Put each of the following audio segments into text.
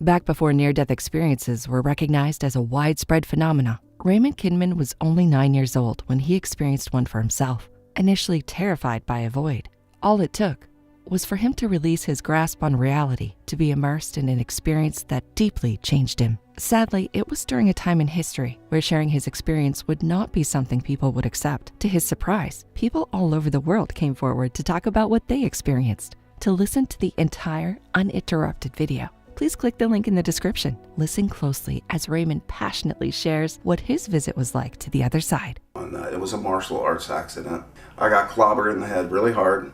Back before near-death experiences were recognized as a widespread phenomena, Raymond Kinman was only 9 years old when he experienced one for himself. Initially terrified by a void, all it took was for him to release his grasp on reality to be immersed in an experience that deeply changed him. Sadly, it was during a time in history where sharing his experience would not be something people would accept. To his surprise, people all over the world came forward to talk about what they experienced. To listen to the entire uninterrupted video, please click the link in the description. Listen closely as Raymond passionately shares what his visit was like to the other side. It was a martial arts accident. I got clobbered in the head really hard,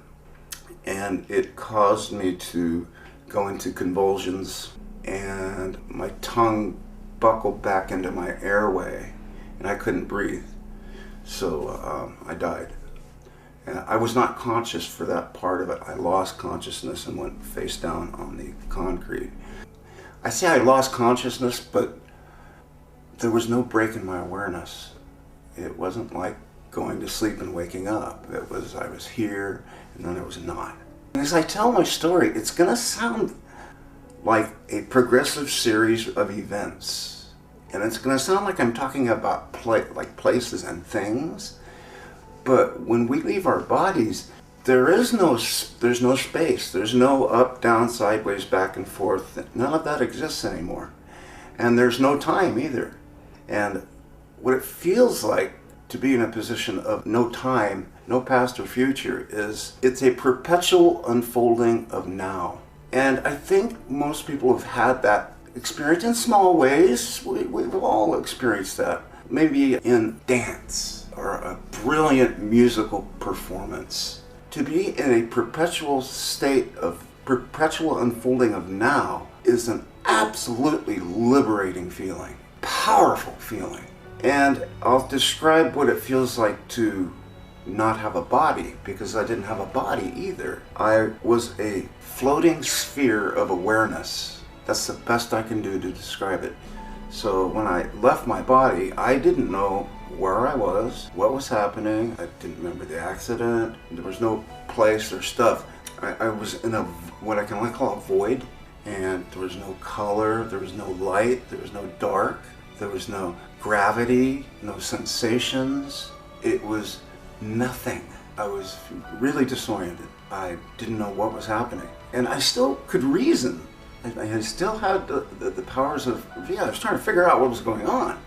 and it caused me to go into convulsions, and my tongue buckled back into my airway, and I couldn't breathe. So I died. And I was not conscious for that part of it. I lost consciousness and went face down on the concrete. I say I lost consciousness, but there was no break in my awareness. It wasn't like going to sleep and waking up. It was, I was here and then I was not. And as I tell my story, it's gonna sound like a progressive series of events. And it's gonna sound like I'm talking about places and things. But when we leave our bodies, there's no space. There's no up, down, sideways, back and forth. None of that exists anymore. And there's no time either. And what it feels like to be in a position of no time, no past or future, is it's a perpetual unfolding of now. And I think most people have had that experience in small ways. We've all experienced that. Maybe in dance or a brilliant musical performance. To be in a perpetual state of perpetual unfolding of now is an absolutely liberating feeling, powerful feeling. And I'll describe what it feels like to not have a body, because I didn't have a body either. I was a floating sphere of awareness. That's the best I can do to describe it. So when I left my body, I didn't know where I was, what was happening. I didn't remember the accident. There was no place or stuff. I was in what I can only call a void, and there was no color, there was no light, there was no dark, there was no gravity, no sensations. It was nothing. I was really disoriented. I didn't know what was happening. And I still could reason. I still had the powers of, I was trying to figure out what was going on.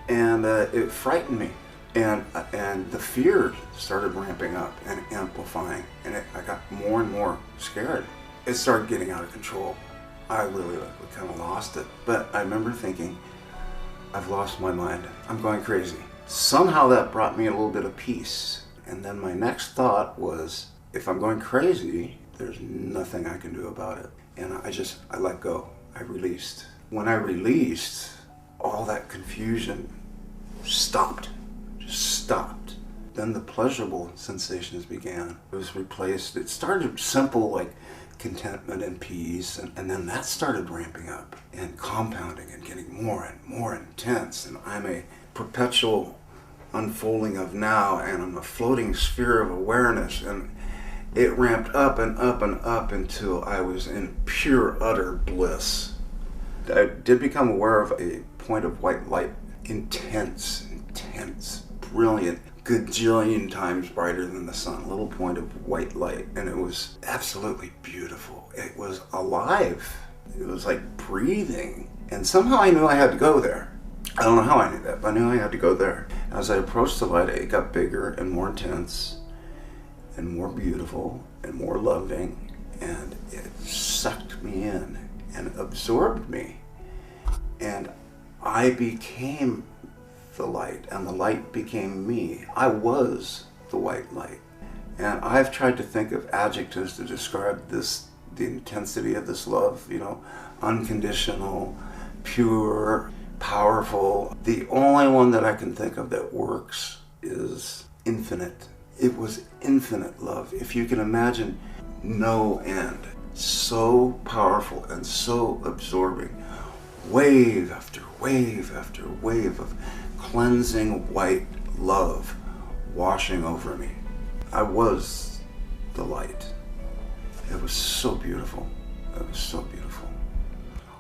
And it frightened me. And the fear started ramping up and amplifying. And I got more and more scared. It started getting out of control. I really kind of lost it. But I remember thinking, I've lost my mind. I'm going crazy. Somehow that brought me a little bit of peace. And then my next thought was, if I'm going crazy, there's nothing I can do about it. And I let go. I released. When I released, all that confusion stopped. Just stopped. Then the pleasurable sensations began. It was replaced. It started simple, like contentment and peace, and then that started ramping up and compounding and getting more and more intense. And I'm a perpetual unfolding of now, and I'm a floating sphere of awareness, and it ramped up and up and up until I was in pure, utter bliss. I did become aware of a point of white light, intense, brilliant, gajillion times brighter than the sun, a little point of white light, and it was absolutely beautiful. It was alive. It was like breathing, and somehow I knew I had to go there. I don't know how I knew that, but I knew I had to go there. As I approached the light, it got bigger and more intense and more beautiful and more loving, and it sucked me in and absorbed me. And I became the light, and the light became me. I was the white light. And I've tried to think of adjectives to describe this, the intensity of this love, unconditional, pure, powerful. The only one that I can think of that works is infinite. It was infinite love. If you can imagine no end, so powerful and so absorbing. Wave after wave after wave of cleansing white love washing over me. I was the light. It was so beautiful. It was so beautiful.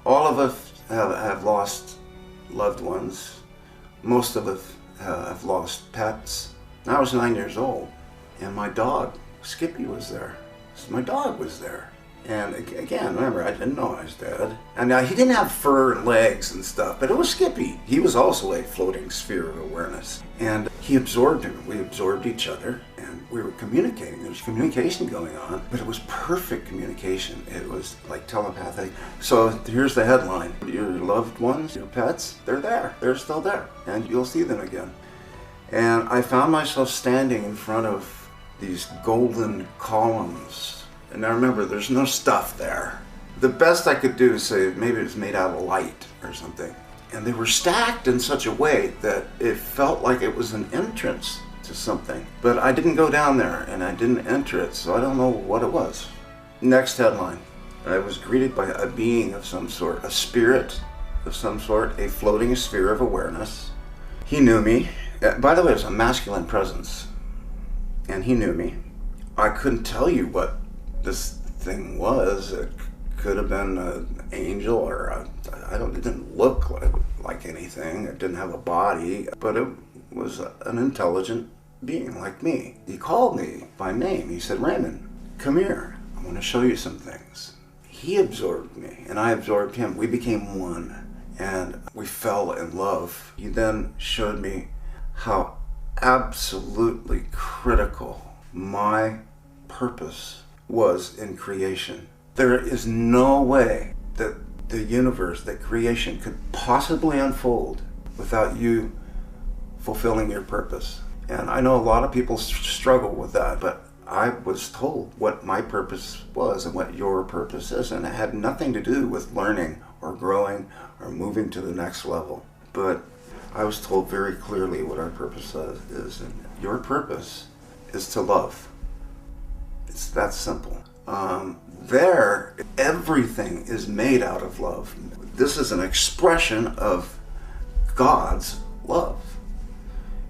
All of us have lost loved ones. Most of us have lost pets. I was 9 years old, and my dog, Skippy, was there. My dog was there. And again, remember, I didn't know I was dead. And he didn't have fur and legs and stuff, but it was Skippy. He was also a floating sphere of awareness. And he absorbed him. We absorbed each other, and we were communicating. There was communication going on, but it was perfect communication. It was like telepathic. So here's the headline. Your loved ones, your pets, they're there. They're still there, and you'll see them again. And I found myself standing in front of these golden columns. And now remember, there's no stuff there. The best I could do is say maybe it was made out of light or something. And they were stacked in such a way that it felt like it was an entrance to something. But I didn't go down there and I didn't enter it, so I don't know what it was. Next headline. I was greeted by a being of some sort, a spirit of some sort, a floating sphere of awareness. He knew me. By the way, it was a masculine presence. And he knew me. I couldn't tell you what this thing was. It could have been an angel, or it didn't look like anything. It didn't have a body, but it was an intelligent being like me. He called me by name. He said, "Raymond, come here. I want to show you some things." He absorbed me, and I absorbed him. We became one, and we fell in love. He then showed me how absolutely critical my purpose was in creation. There is no way that the universe, that creation could possibly unfold without you fulfilling your purpose. And I know a lot of people struggle with that, but I was told what my purpose was and what your purpose is, and it had nothing to do with learning or growing or moving to the next level. But I was told very clearly what our purpose is, and your purpose is to love. It's that simple. Everything is made out of love. This is an expression of God's love.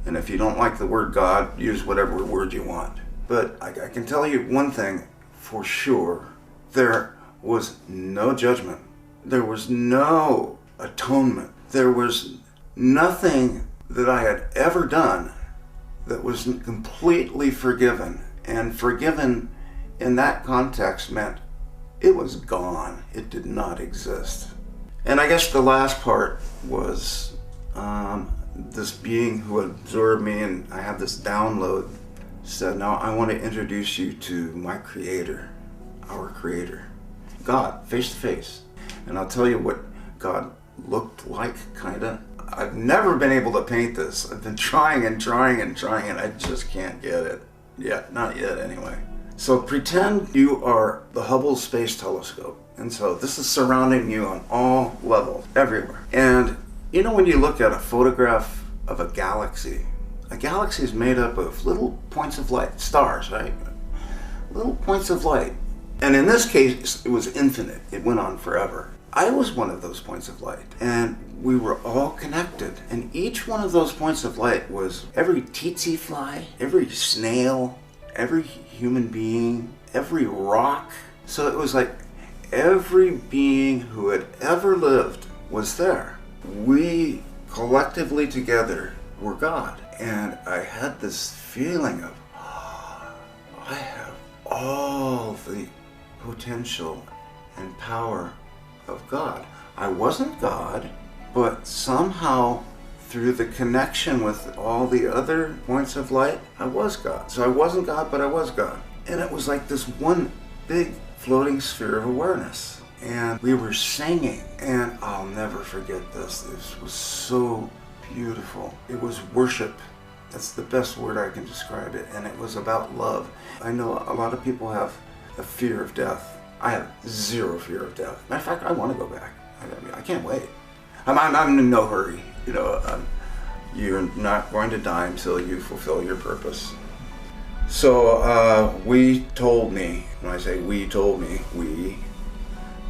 And if you don't like the word God, use whatever word you want. But I can tell you one thing for sure. There was no judgment. There was no atonement. There was nothing that I had ever done that was completely forgiven. And forgiven in that context meant it was gone. It did not exist. And I guess the last part was this being who absorbed me, and I had this download, said, "Now I want to introduce you to my creator, our creator, God, face to face." And I'll tell you what God looked like, kinda. I've never been able to paint this. I've been trying and I just can't get it. Yet, not yet anyway. So pretend you are the Hubble Space Telescope. And so this is surrounding you on all levels, everywhere. And you know, when you look at a photograph of a galaxy is made up of little points of light, stars, right? Little points of light. And in this case, it was infinite. It went on forever. I was one of those points of light, and we were all connected. And each one of those points of light was every tsetse fly, every snail, every human being, every rock. So it was like every being who had ever lived was there. We collectively together were God. And I had this feeling of, I have all the potential and power of God. I wasn't God, but somehow through the connection with all the other points of light, I was God. So I wasn't God, but I was God. And it was like this one big floating sphere of awareness. And we were singing, and I'll never forget this. This was so beautiful. It was worship. That's the best word I can describe it. And it was about love. I know a lot of people have a fear of death. I have zero fear of death. Matter of fact, I want to go back. I can't wait. I'm in no hurry. You know, you're not going to die until you fulfill your purpose. So we told me, when I say we told me,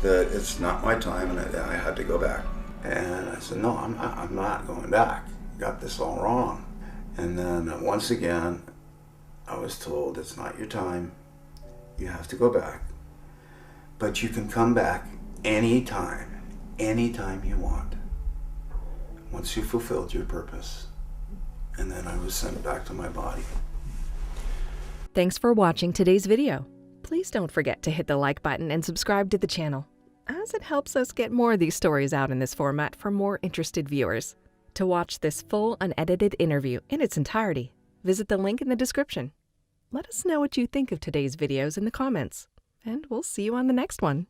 that it's not my time and I had to go back. And I said, no, I'm not going back. Got this all wrong. And then once again, I was told it's not your time. You have to go back. But you can come back anytime. anytime you want, once you fulfilled your purpose. And then I was sent back to my body. Thanks for watching today's video. Please don't forget to hit the like button and subscribe to the channel, as it helps us get more of these stories out in this format for more interested viewers. To watch this full unedited interview in its entirety, visit the link in the description. Let us know what you think of today's videos in the comments, and we'll see you on the next one.